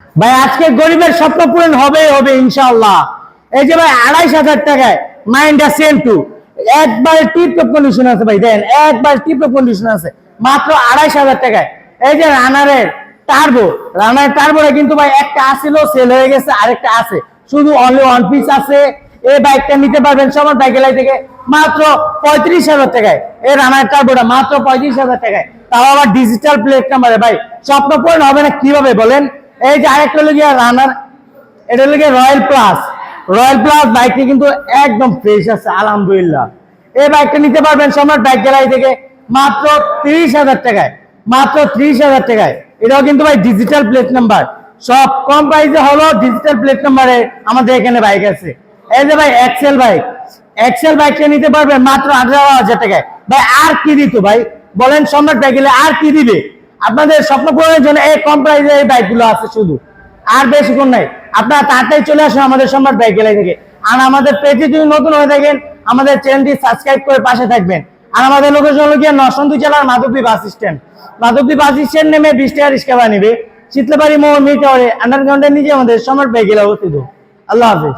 ভাই আজকে গরিবের স্বপ্ন পূরণ হবে হবে ইনশাআল্লাহ। এই যে ভাই 2,500 টাকায় মাইন্ডা সেন্টু একবার টিপটপ কন্ডিশন আছে ভাই, দেন একবার টিপটপ কন্ডিশন আছে মাত্র 2,500 টাকায়। এই যে রানারের টার্বোটা কিন্তু ভাই একটা আসিল, সেল হয়ে গেছে, আরেকটা আছে, শুধু অনলি ওয়ান পিস আছে। এই বাইকটা নিতে পারবেন সবার বাইকেলাই থেকে মাত্র 35,000 টাকায়। এই রানার টার্বোটা মাত্র 35,000 টাকায়, তাও আবার ডিজিটাল প্লেট নাম্বারে। ভাই স্বপ্ন পূরণ হবে না কিভাবে বলেন? এই যে আরেকটা হলো গিয়ে রানার, এটা হলো গিয়ে রয়্যাল প্লাস বাইকটি কিন্তু একদম ফ্রেশ আছে আলহামদুলিল্লাহ। এই বাইকটা নিতে পারবেন সম্রাট বাইক গ্যালারি থেকে মাত্র 30,000 টাকায়, মাত্র 30,000 টাকায়। এটাও কিন্তু ভাই ডিজিটাল প্লেট নাম্বার, সব কম প্রাইসে হলো ডিজিটাল প্লেট নাম্বারে আমাদের এখানে বাইক আছে। এই যে ভাই এক্সেল বাইকটা নিতে পারবেন মাত্র 18,000 টাকায়। ভাই আর কি দিত ভাই বলেন? সম্রাট বাইক গেলে আর কি দিবে? আপনাদের স্বপ্ন পূরণের জন্য এই কম প্রাইসে এই বাইকগুলো আছে শুধু, আর বেশিক্ষণ নাই। আপনারা তাড়াতাড়ি চলে আসুন আমাদের সম্রাট বাইক গ্যালারি থেকে। আর আমাদের পেজে যদি নতুন হয়ে থাকেন আমাদের চ্যানেলটি সাবস্ক্রাইব করে পাশে থাকবেন। আর আমাদের লোকেশন হলো গিয়ে নরসিংদী জেলার মাধবদী বাস স্ট্যান্ড নেমে 20 টাকা রিক্সা ভাড়া নিবে। শীতলাবাড়ি মোড় মিটারে আন্ডারগ্রাউন্ডের নিচে আমাদের সম্রাট বাইক গ্যালারি অবস্থিত। আল্লাহ হাফেজ।